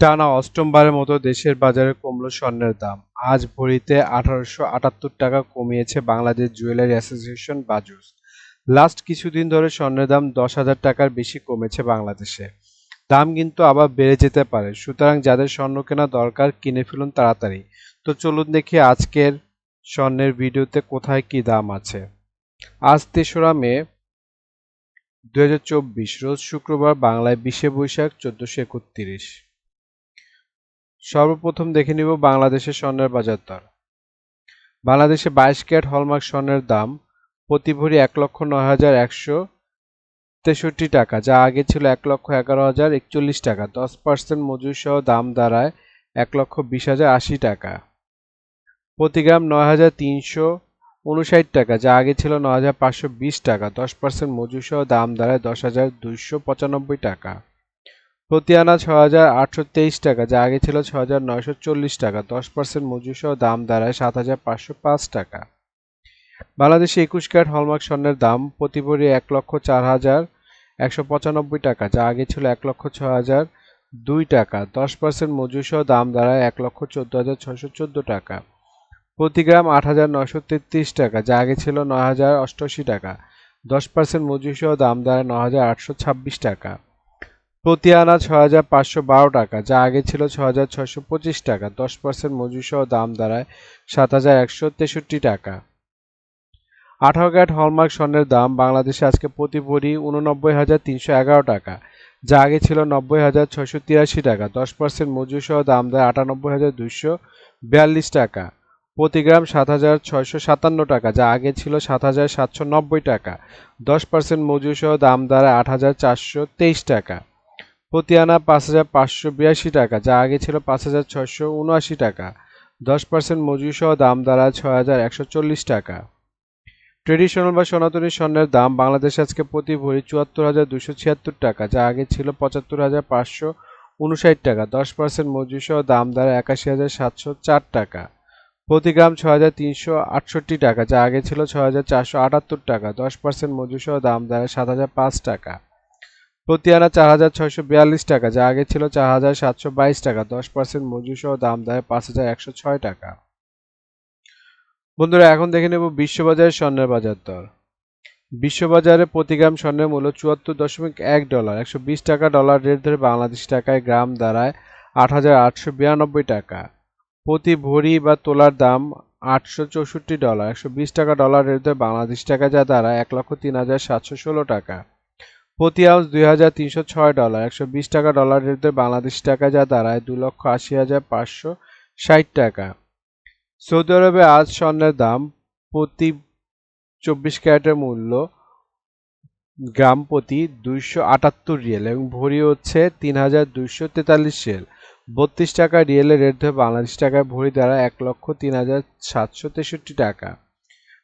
টানা অষ্টমবারের মতো দেশের বাজারে কমল স্বর্ণের দাম। আজ ভরিতে ১৮৭৮ টাকা কমিয়েছে Bangladesh jewellery association BAJUS. Last কিছুদিন ধরে স্বর্ণের দাম ১০,০০০ টাকার বেশি কমেছে বাংলাদেশে। দাম কিন্তু আবার বেড়ে যেতে পারে, সুতরাং যাদের স্বর্ণ কেনা দরকার কিনে ফেলুন তাড়াতাড়ি। তো চলুন দেখি আজকের স্বর্ণের ভিডিওতে কোথায় কি দাম আছে। আজ ৩রা মে ২০২৪, রোজ শুক্রবার, বাংলায় ২০শে বৈশাখ ১৪৩১। সর্বপ্রথম দেখে নিব বাংলাদেশের স্বর্ণের বাজার দর। বাংলাদেশে ২২ ক্যারেট হলমার্ক স্বর্ণের দাম প্রতি ভরি ১,০৯,১৬৩ টাকা, যা আগে ছিল ১,১১,০৪১ টাকা। 10% মজুরি সহ দাম দাঁড়ায় ১,২০,০৮০ টাকা। প্রতি গ্রাম ৯,৩৫৯ টাকা, যা আগে ছিল ৯,৫২০ টাকা। 10% মজুরি সহ দাম দাঁড়ায় ১০,২৯৫ টাকা। প্রতি আনা ৬,৮২৩ টাকা, যা আগে ছিল ৬,৯৪০ টাকা। 10% মজুরি সহ দাম দাঁড়ায় ৭,৫০৫ টাকা। বাংলাদেশে ২১ ক্যারেট হলমার্ক স্বর্ণের দাম প্রতি ভরি ১,০৪,১৯৫ টাকা, যা আগে ছিল ১,০৬,০০২ টাকা। 10% মজুরি সহ দাম দাঁড়ায় ১,১৪,৬১৪ টাকা। প্রতি গ্রাম ৮,৯৩৩ টাকা, যা আগে ছিল ৯,০৮৮ টাকা। 10% মজুরি সহ দাম দাঁড়ায় ৯,৮২৬ টাকা। প্রতি আনা ৬,৫১২ টাকা, যা আগে ছিল ৬,৬২৫ টাকা। 10% মজুরি সহ দাম দাঁড়ায় ৭,১৬৩ টাকা। ১৮ ক্যারেট হলমার্ক স্বর্ণের দাম বাংলাদেশে আজকে প্রতি ভরি ৮৯,৩১১ টাকা, যা আগে ছিল ৯০,৬৮৩ টাকা। 10% মজুরি সহ দাম দাঁড়ায় ৯৮,২৪২ টাকা। প্রতি গ্রাম ৭,৬৫৭ টাকা, যা আগে ছিল ৭,৭৯০ টাকা। 10% মজুরি সহ দাম দাঁড়ায় ৮,৪২৩ টাকা। প্রতি আনা ৫,৫৮২ টাকা, যা আগে ছিল ৫,৬৭৯ টাকা। 10% মজুরি সহ দাম দাঁড়ায় ৬,১৪০ টাকা। ট্রেডিশনাল বা সনাতনী স্বর্ণের দাম বাংলাদেশে আজকে প্রতি ভরি ৭৪,২৭৬ টাকা, যা আগে ছিল ৭৫,৫৫৯ টাকা। 10% মজুরি সহ দাম দাঁড়ায় ৮১,৭০৪ টাকা। প্রতি গ্রাম ৬,৩৬৮ টাকা, যা আগে ছিল ৬,৪৭৮ টাকা। 10% মজুরি সহ দাম দাঁড়ায় ৭,০০৫ টাকা। প্রতি আনা ৪,৬৪২ টাকা, যা আগে ছিল ৪,৭২২ টাকা। 10% মজুরি সহ দাম দাঁড়ায় ৫,১০৬ টাকা। বন্ধুরা, এখন দেখে নেব বিশ্ববাজারে স্বর্ণের বাজার দর। বিশ্ববাজারে প্রতি গ্রাম স্বর্ণের মূল্য ৭৪.১ ডলার, ১২০ টাকা ডলার রেট ধরে বাংলাদেশি টাকায় গ্রাম দাঁড়ায় ৮,৮৯২ টাকা। প্রতি ভরি বা তোলার দাম $৮৬৪, ১২০ টাকা ডলার রেট ধরে বাংলাদেশি টাকা, যা দাঁড়ায় ১,০৩,৭১৬ টাকা। প্রতি আউন্স $২,৩০৬, ১২০ টাকা ডলার রেট ধরে বাংলাদেশি টাকা, যা দাঁড়ায় ২,৮০,৫৬০ টাকা। সৌদি আরবে আজ স্বর্ণের দাম প্রতি ২৪ ক্যারেটের মূল্য গ্রাম প্রতি ২৭৮ রিয়েল এবং ভরি হচ্ছে ৩,২৪৩ রিয়েল। ৩২ টাকা রিয়েলের রেট ধরে বাংলাদেশ টাকায় ভরি দ্বারা ১,০৩,৭৬৩ টাকা।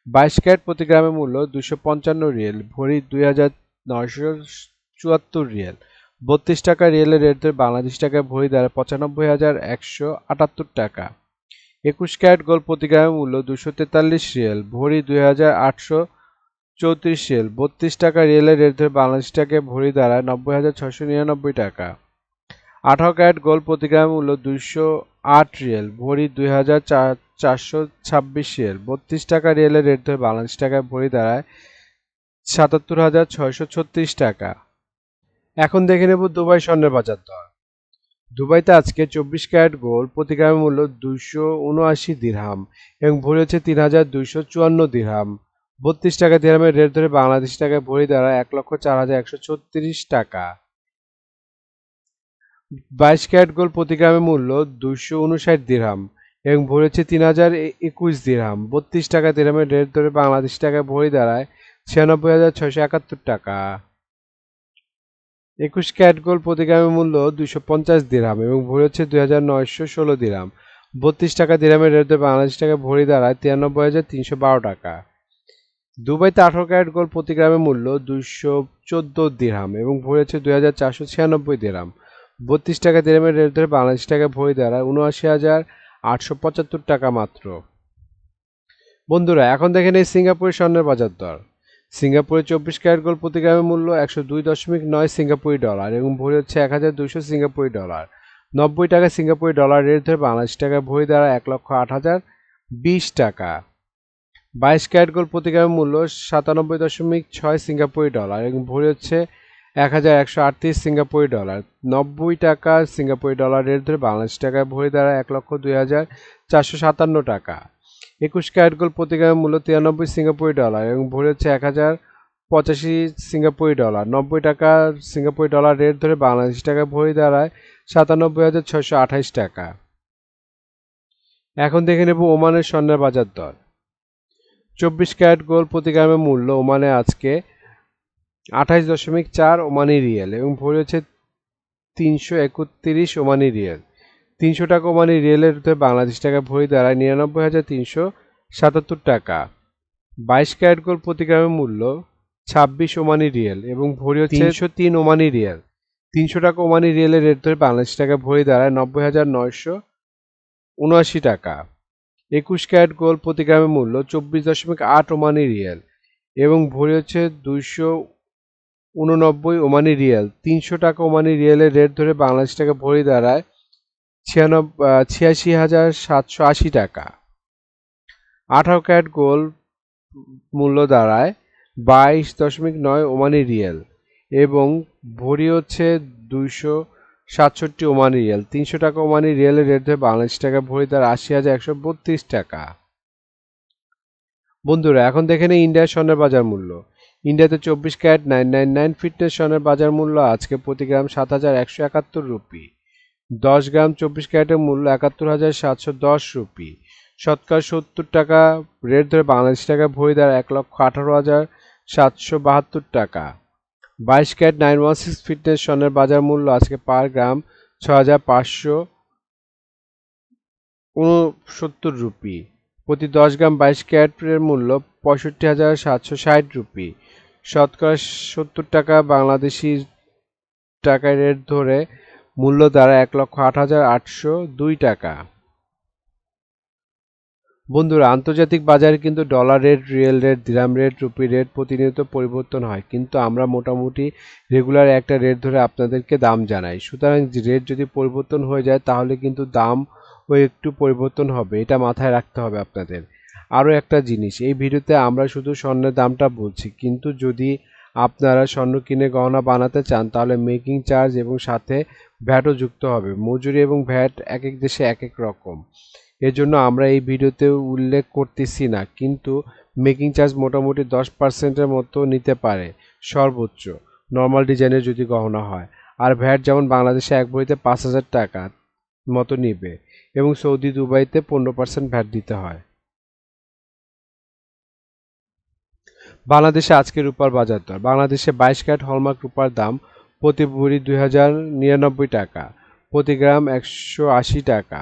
২২ ক্যারেট প্রতি গ্রামের মূল্য ২৫৫ রিয়েল, ভরি ২,৯৭৪ রিয়েল। ৩২ টাকা রিয়েলের রেট ধরে বাংলাদেশ টাকায় ভরি দ্বারা ৯৫,১৭৮ টাকা। ২১ ক্যারেট গোল্ড প্রতি গ্রামের মূল্য ২৪৩ রিয়েল, ভরি ২,৮৩৪ রিয়েল। ৩২ টাকা রিয়েলের রেট ধরে বাংলাদেশ টাকায় ভরি দাঁড়ায় ৯০,৬৯৯ টাকা। ১৮ ক্যারেট গোল্ড প্রতি গ্রামের মূল্য ২০৮ রিয়েল, ভরি ২,৪২৬ রিয়েল। ৩২ টাকা রিয়েলের রেট ধরে বাংলাদেশ টাকায় ভরি দাঁড়ায় ৭৭,৬৩৬ টাকা। এখন দেখে নেব দুবাই স্বর্ণের বাজার দর। দুবাইতে আজকে ২৪ ক্যারেট গোল্ড প্রতি গ্রামের মূল্য ২৭৯ দিরহাম এবং ভরি হচ্ছে ৩,২৫৪ দিরহাম। ৩২ টাকা দিরহামের রেট ধরে বাংলাদেশি টাকায় ভরি দাঁড়ায় ১,০৪,১৩৬ টাকা। ২২ ক্যারেট গোল্ড প্রতি গ্রামের মূল্য ২৫৯ দিরহাম এবং ভরি হচ্ছে ৩,০২১ দিরহাম। ৩২ টাকা দিরহামের রেট ধরে বাংলাদেশি টাকায় ভরি দাঁড়ায় ৯৬,৬৭১ টাকা। ২১ ক্যারেট গোল্ড প্রতি গ্রামের মূল্য ২৫০ দিরহাম এবং ভরি হচ্ছে ২,৯১৬ দিরহাম। ৩২ টাকা দিরহামের রেট ধরে বাংলাদেশ টাকায় ভরি দাঁড়ায় ৯৩,৩১২ টাকা। দুবাইতে ১৮ ক্যারেট গোল্ড প্রতি গ্রামের মূল্য ২১৪ দিরহাম এবং ভরি হচ্ছে ২,৪৯৬ দিরহাম। ৩২ টাকা দিরহামের রেট ধরে বাংলাদেশ টাকায় ভরি দাঁড়ায় ৭৯,৮৭৫ টাকা মাত্র। বন্ধুরা, এখন দেখে নেই সিঙ্গাপুরের স্বর্ণের বাজার দর। সিঙ্গাপুরে ২৪ ক্যারেট গোল্ড প্রতি গ্রামের মূল্য ১০২.৯ সিঙ্গাপুরি ডলার এবং ভরি হচ্ছে ১,২০০ সিঙ্গাপুরি ডলার। 90 টাকা সিঙ্গাপুরি ডলার রেট ধরে বাংলাদেশি টাকায় ভরি দাঁড়ায় 1,08,020 টাকা। 22 ক্যারেট গোল্ড প্রতি গ্রামের মূল্য 97.6 সিঙ্গাপুরি ডলার এবং ভরি হচ্ছে 1,138 সিঙ্গাপুরি ডলার। 90 টাকা সিঙ্গাপুরি ডলার রেট ধরে বাংলাদেশি টাকায় ভরি দাঁড়ায় 1,02,457 টাকা। 21 ক্যারেট গোল্ড প্রতি গ্রামের মূল্য 93 সিঙ্গাপুরি ডলার এবং ভরি হচ্ছে 1,085 সিঙ্গাপুরি ডলার। 90 টাকা সিঙ্গাপুরি ডলার রেট ধরে বাংলাদেশি টাকায় ভরি দাঁড়ায় 97,628 টাকা। এখন দেখে নেব ওমানের স্বর্ণের বাজার দর। 24 ক্যারেট গোল্ড প্রতি গ্রামের মূল্য ওমানে আজকে 28.4 ওমানি রিয়েল এবং ভরি হচ্ছে 331 ওমানি রিয়েল। 300 টাকা ওমানি রিয়েলের ভিতরে বাংলাদেশ টাকা ভরি দাঁড়ায় 99,377 টাকা। 22 ক্যারেট গোল্ড প্রতি গ্রামের মূল্য 26 ওমানি রিয়েল এবং ভরি হচ্ছে 303 ওমানি রিয়েল। 300 টাকা ওমানি রিয়েলের রেট ধরে বাংলাদেশ টাকা ভরি দাঁড়ায় 90,979 টাকা। 21 ক্যারেট গোল্ড প্রতি গ্রামের মূল্য 24.8 ওমানি রিয়েল এবং ভরি হচ্ছে 289 ওমানি রিয়েল। 300 টাকা ওমানি রিয়েলের রেট ধরে বাংলাদেশ টাকা ভরি দাঁড়ায় 86,780 টাকা। 18 ক্যারেট গোল্ড মূল্য দাঁড়ায় 22.9 ওমানি রিয়েল এবং ভরি হচ্ছে 267 ওমানি রিয়েল। 300 টাকা ওমানি রিয়েলের রেট ধরে বাংলাদেশ টাকা ভরি দাঁড়ায় 80,132 টাকা। বন্ধুরা এখন দেখে নিই ইন্ডিয়ার স্বর্ণের বাজার মূল্য। ইন্ডিয়াতে 24 ক্যারেট 999 ফিটনেস স্বর্ণের বাজার মূল্য আজকে প্রতি গ্রাম 7,171 রুপি। 10 গ্রাম 24 ক্যারেটের মূল্য 71,710 রুপি। শতকরা 70 টাকা রেট ধরে বাংলাদেশ টাকা ভরি দাঁড়ায় 1,18,772 টাকা। 22 ক্যারেট 916 ফিটনেস স্বর্ণের বাজার মূল্য আজকে পার গ্রাম 6,569 রুপি। প্রতি 10 গ্রাম 22 ক্যারেটের মূল্য 65,760 রুপি। শতকরা 70 টাকা বাংলাদেশি টাকায় রেট ধরে মূল্য দ্বারা 1,08,802 টাকা। বন্ধুরা আন্তর্জাতিক বাজারে কিন্তু ডলার রেট, রিয়েল রেট, দিরহাম রেট, রুপি রেট প্রতিনিয়ত পরিবর্তন হয়, কিন্তু আমরা মোটামুটি রেগুলার একটা রেট ধরে আপনাদেরকে দাম জানাই। সুতরাং রেট যদি পরিবর্তন হয়ে যায় তাহলে কিন্তু দামও একটু পরিবর্তন হবে, এটা মাথায় রাখতে হবে আপনাদের। আরও একটা জিনিস, এই ভিডিওতে আমরা শুধু স্বর্ণের দামটা বলছি, কিন্তু যদি আপনারা স্বর্ণ কিনে গহনা বানাতে চান তাহলে মেকিং চার্জ এবং সাথে ভ্যাটও যুক্ত হবে। মজুরি এবং ভ্যাট এক এক দেশে এক এক রকম, এজন্য আমরা এই ভিডিওতে উল্লেখ করতেছি না, কিন্তু মেকিং চার্জ মোটামুটি 10%-এর মতো নিতে পারে সর্বোচ্চ, নর্মাল ডিজাইনের যদি গহনা হয়। আর ভ্যাট যেমন বাংলাদেশে এক ভরিতে 5,000 টাকা মতো নিবে এবং সৌদি দুবাইতে 15% ভ্যাট দিতে হয়। বাংলাদেশে আজকে রূপার বাজার দর। বাংলাদেশে 22 ক্যারেট হলমার্ক রূপার দাম প্রতি ভরি 2,099 টাকা, প্রতি গ্রাম 180 টাকা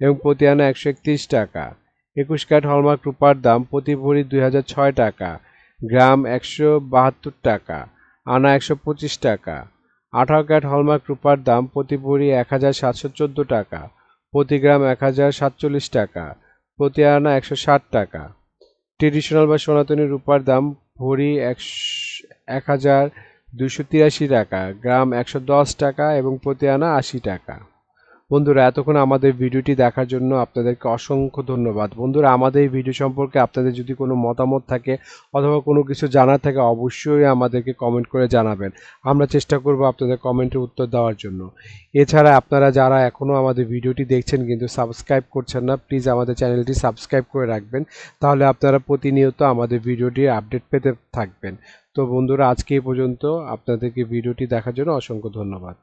এবং প্রতি আনা 131 টাকা। 21 ক্যারেট হলমার্ক রূপার দাম প্রতি ভরি 2,006 টাকা, গ্রাম 172 টাকা, আনা 125 টাকা। 18 ক্যারেট হলমার্ক রূপার দাম প্রতি ভরি 1,714 টাকা, প্রতি গ্রাম 1,047 টাকা, প্রতি আনা 160 টাকা। ট্রেডিশনাল বা সনাতনী রূপার দাম ভরি 1,283 টাকা, গ্রাম 110 টাকা এবং প্রতি আনা 80 টাকা। বন্ধুরা এতক্ষণ আমাদের ভিডিওটি দেখার জন্য আপনাদেরকে অসংখ্য ধন্যবাদ। বন্ধুরা আমাদের এই ভিডিও সম্পর্কে আপনাদের যদি কোনো মতামত থাকে অথবা কোনো কিছু জানার থাকে অবশ্যই আমাদেরকে কমেন্ট করে জানাবেন, আমরা চেষ্টা করব আপনাদের কমেন্টের উত্তর দেওয়ার জন্য। এছাড়া আপনারা যারা এখনও আমাদের ভিডিওটি দেখছেন কিন্তু সাবস্ক্রাইব করছেন না, প্লিজ আমাদের চ্যানেলটি সাবস্ক্রাইব করে রাখবেন, তাহলে আপনারা প্রতিনিয়ত আমাদের ভিডিওটির আপডেট পেতে থাকবেন। তো বন্ধুরা আজকে এই পর্যন্ত, আপনাদেরকে ভিডিওটি দেখার জন্য অসংখ্য ধন্যবাদ।